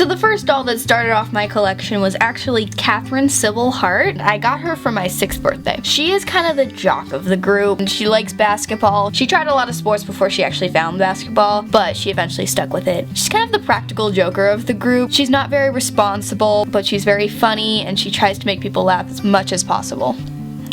So the first doll that started off my collection was actually Kathreane Sybil Hart. I got her for my 6th birthday. She is kind of the jock of the group, and she likes basketball. She tried a lot of sports before she actually found basketball, but she eventually stuck with it. She's kind of the practical joker of the group. She's not very responsible, but she's very funny, and she tries to make people laugh as much as possible.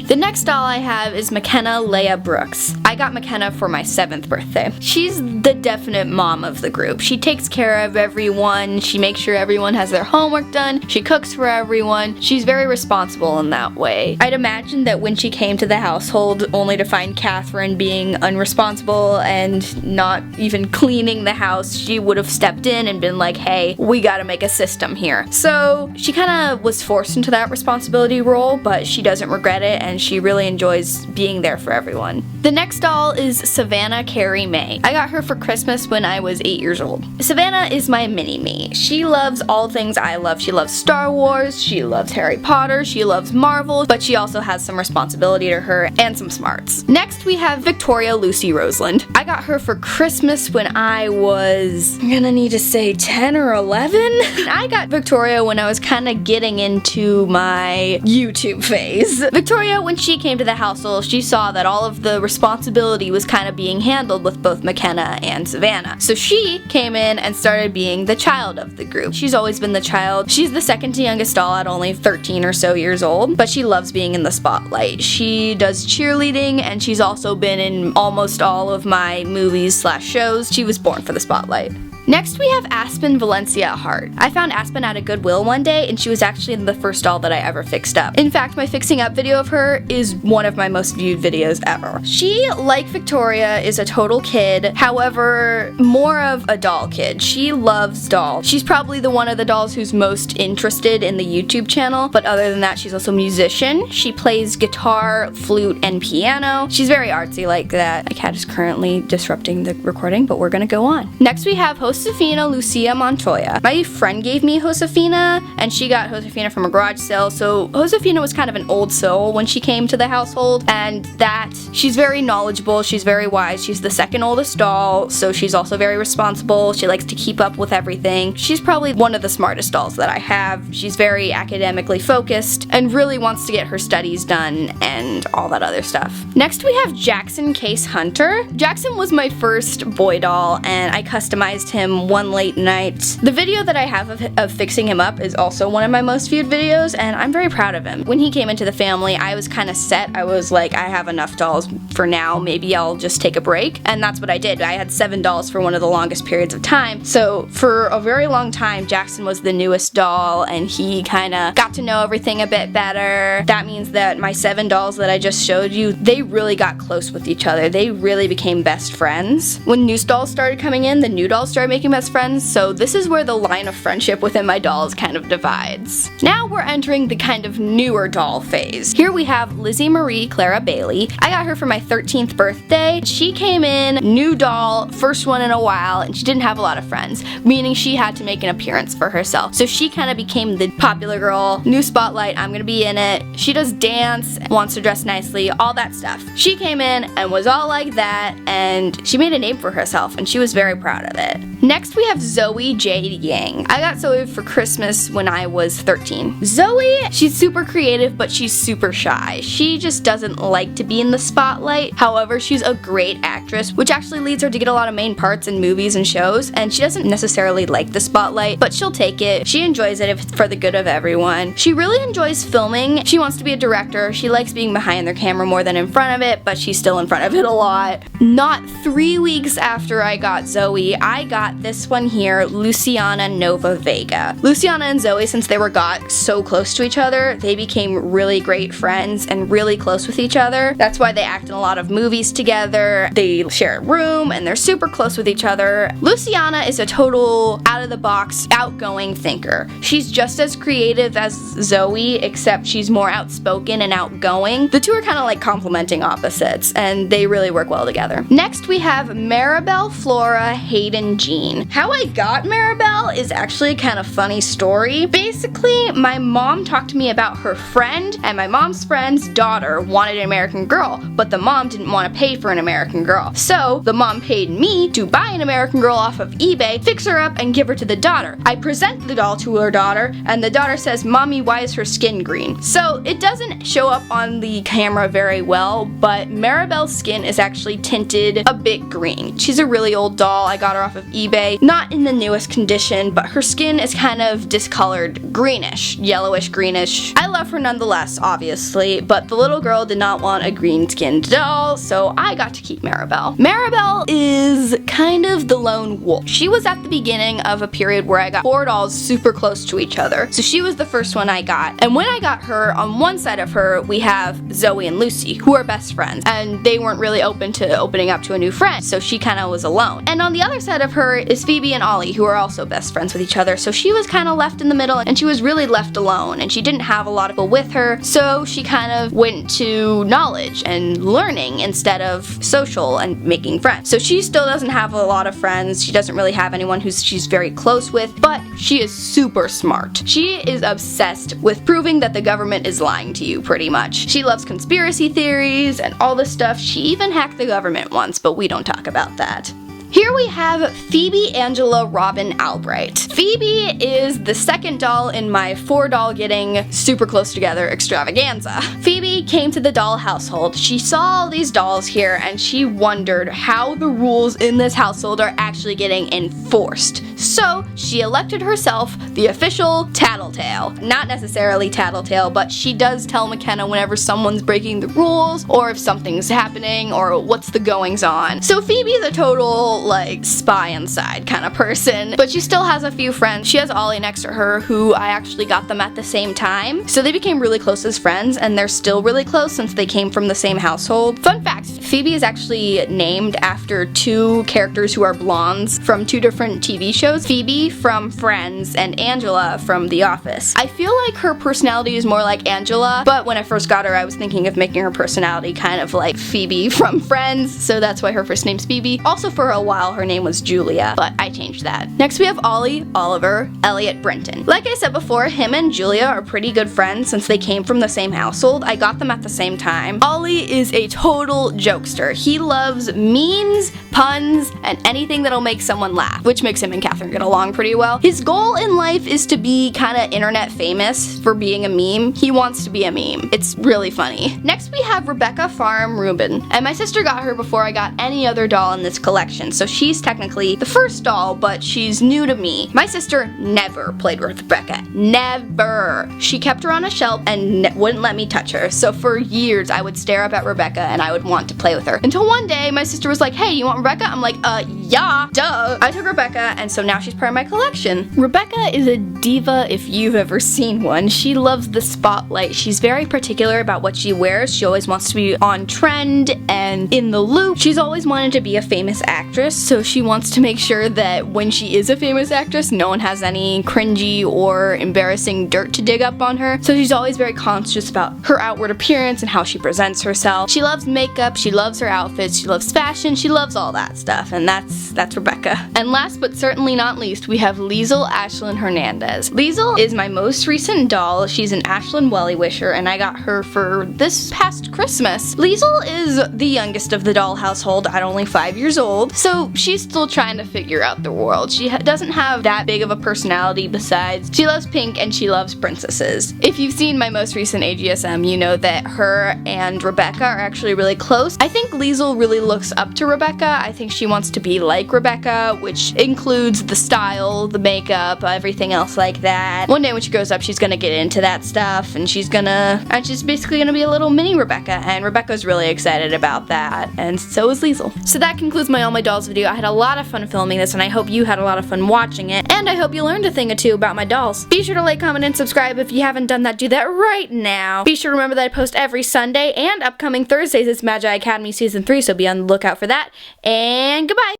The next doll I have is McKenna Leia Brooks. I got McKenna for my 7th birthday. She's the definite mom of the group. She takes care of everyone. She makes sure everyone has their homework done. She cooks for everyone. She's very responsible in that way. I'd imagine that when she came to the household only to find Kathreane being unresponsible and not even cleaning the house, she would have stepped in and been like, hey, we gotta make a system here. So she kind of was forced into that responsibility role, but she doesn't regret it, and she really enjoys being there for everyone. The next doll is Savanah Carrie May. I got her for Christmas when I was 8 years old. Savanah is my mini-me. She loves all things I love. She loves Star Wars, she loves Harry Potter, she loves Marvel, but she also has some responsibility to her and some smarts. Next we have Victoria Lucy Roseland. I got her for Christmas when I was, I'm gonna need to say 10 or 11? I got Victoria when I was kind of getting into my YouTube phase. Victoria, when she came to the household, she saw that all of the responsibility was kind of being handled with both McKenna and Savanah. So she came in and started being the child of the group. She's always been the child. She's the second to youngest doll at only 13 or so years old, but she loves being in the spotlight. She does cheerleading, and she's also been in almost all of my movies / shows. She was born for the spotlight. Next we have Aspin Valencia Hart. I found Aspin at a Goodwill one day, and she was actually the first doll that I ever fixed up. In fact, my fixing up video of her is one of my most viewed videos ever. She, like Victoria, is a total kid, however, more of a doll kid. She loves dolls. She's probably the one of the dolls who's most interested in the YouTube channel, but other than that, she's also a musician. She plays guitar, flute, and piano. She's very artsy like that. My cat is currently disrupting the recording, but we're gonna go on. Next we have Josefina Lucia Montoya. My friend gave me Josefina, and she got Josefina from a garage sale, so Josefina was kind of an old soul when she came to the household, and that she's very knowledgeable, she's very wise, she's the second oldest doll, so she's also very responsible, she likes to keep up with everything. She's probably one of the smartest dolls that I have. She's very academically focused and really wants to get her studies done and all that other stuff. Next we have Jackson Case Hunter. Jackson was my first boy doll, and I customized him one late night. The video that I have of fixing him up is also one of my most viewed videos, and I'm very proud of him. When he came into the family, I was kind of set. I was like, I have enough dolls for now, maybe I'll just take a break, and that's what I did. I had 7 dolls for one of the longest periods of time, so for a very long time, Jackson was the newest doll, and he kind of got to know everything a bit better. That means that my 7 dolls that I just showed you, they really got close with each other. They really became best friends. When new dolls started coming in, the new dolls started making best friends, so this is where the line of friendship within my dolls kind of divides. Now we're entering the kind of newer doll phase. Here we have Lizzie Marie Clara-Bailey. I got her for my 13th birthday. She came in, new doll, first one in a while, and she didn't have a lot of friends, meaning she had to make an appearance for herself. So she kind of became the popular girl, new spotlight, I'm gonna be in it. She does dance, wants to dress nicely, all that stuff. She came in and was all like that, and she made a name for herself, and she was very proud of it. Next we have Zoey Jade Yang. I got Zoey for Christmas when I was 13. Zoey, she's super creative, but she's super shy. She just doesn't like to be in the spotlight. However, she's a great actress, which actually leads her to get a lot of main parts in movies and shows, and she doesn't necessarily like the spotlight, but she'll take it. She enjoys it if it's for the good of everyone. She really enjoys filming. She wants to be a director. She likes being behind the camera more than in front of it, but she's still in front of it a lot. Not 3 weeks after I got Zoey, I got this one here, Luciana Nova Vega. Luciana and Zoey, since they got so close to each other, they became really great friends and really close with each other. That's why they act in a lot of movies together. They share a room and they're super close with each other. Luciana is a total out-of-the-box, outgoing thinker. She's just as creative as Zoey, except she's more outspoken and outgoing. The two are kind of like complementing opposites, and they really work well together. Next we have Maribelle-Flora Hayden Jean. 13. How I got Maribelle is actually a kind of funny story. Basically, my mom talked to me about her friend, and my mom's friend's daughter wanted an American Girl, but the mom didn't want to pay for an American Girl. So the mom paid me to buy an American Girl off of eBay, fix her up, and give her to the daughter. I present the doll to her daughter, and the daughter says, "Mommy, why is her skin green?" So it doesn't show up on the camera very well, but Maribelle's skin is actually tinted a bit green. She's a really old doll. I got her off of eBay, not in the newest condition, but her skin is kind of discolored greenish, yellowish greenish. I love her nonetheless, obviously, but the little girl did not want a green-skinned doll, so I got to keep Maribelle. Maribelle is kind of the lone wolf. She was at the beginning of a period where I got 4 dolls super close to each other, so she was the first one I got. And when I got her, on one side of her, we have Zoey and Lucy, who are best friends, and they weren't really open to opening up to a new friend, so she kind of was alone. And on the other side of her is Phoebe and Ollie, who are also best friends with each other, so she was kind of left in the middle, and she was really left alone, and she didn't have a lot of people with her, so she kind of went to knowledge and learning instead of social and making friends. So she still doesn't have a lot of friends. She doesn't really have anyone who she's very close with, but she is super smart. She is obsessed with proving that the government is lying to you, pretty much. She loves conspiracy theories and all this stuff. She even hacked the government once, but we don't talk about that. Here we have Phoebe-Angela Robin Albright. Phoebe is the second doll in my 4 doll getting super close together extravaganza. Phoebe came to the doll household. She saw all these dolls here and she wondered how the rules in this household are actually getting enforced. So she elected herself the official tattletale. Not necessarily tattletale, but she does tell McKenna whenever someone's breaking the rules or if something's happening or what's the goings on. So Phoebe's a total like spy inside kind of person, but she still has a few friends. She has Ollie next to her, who I actually got them at the same time, so they became really close as friends, and they're still really close since they came from the same household. Fun fact, Phoebe is actually named after 2 characters who are blondes from 2 different TV shows, Phoebe from Friends and Angela from The Office. I feel like her personality is more like Angela, but when I first got her I was thinking of making her personality kind of like Phoebe from Friends, so that's why her first name's Phoebe. Also for a while her name was Julia, but I changed that. Next we have Ollie, Oliver, Elliott, Brenton. Like I said before, him and Julia are pretty good friends since they came from the same household. I got them at the same time. Ollie is a total jokester. He loves memes, puns, and anything that'll make someone laugh, which makes him and Kathreane get along pretty well. His goal in life is to be kinda internet famous for being a meme. He wants to be a meme. It's really funny. Next we have Rebecca, Pharam, Rubin, and my sister got her before I got any other doll in this collection, so she's technically the first doll, but she's new to me. My sister never played with Rebecca. Never. She kept her on a shelf and wouldn't let me touch her, so for years I would stare up at Rebecca and I would want to play with her. Until one day my sister was like, "Hey, you want Rebecca?" I'm like, yeah, duh. I took Rebecca, and so now she's part of my collection. Rebecca is a diva if you've ever seen one. She loves the spotlight. She's very particular about what she wears. She always wants to be on trend and in the loop. She's always wanted to be a famous actress, so she wants to make sure that when she is a famous actress, no one has any cringy or embarrassing dirt to dig up on her. So she's always very conscious about her outward appearance and how she presents herself. She loves makeup, she loves her outfits, she loves fashion, she loves all that stuff, and that's Rebecca. And last but certainly not least, we have Leisel Ashlyn Hernandez. Leisel is my most recent doll. She's an Ashlyn Welly Wisher, and I got her for this past Christmas. Leisel is the youngest of the doll household at only 5 years old, so she's still trying to figure out the world. She doesn't have that big of a personality besides she loves pink and she loves princesses. If you've seen my most recent AGSM, you know that her and Rebecca are actually really close. I think Leisel really looks up to Rebecca. I think she wants to be like Rebecca, which includes the style, the makeup, everything else like that. One day when she grows up, she's gonna get into that stuff, and she's basically gonna be a little mini Rebecca, and Rebecca's really excited about that, and so is Leisel. So that concludes my All My Dolls video. I had a lot of fun filming this, and I hope you had a lot of fun watching it, and I hope you learned a thing or two about my dolls. Be sure to like, comment, and subscribe. If you haven't done that, do that right now. Be sure to remember that I post every Sunday, and upcoming Thursdays is Magi Academy Season 3, so be on the lookout for that, and goodbye!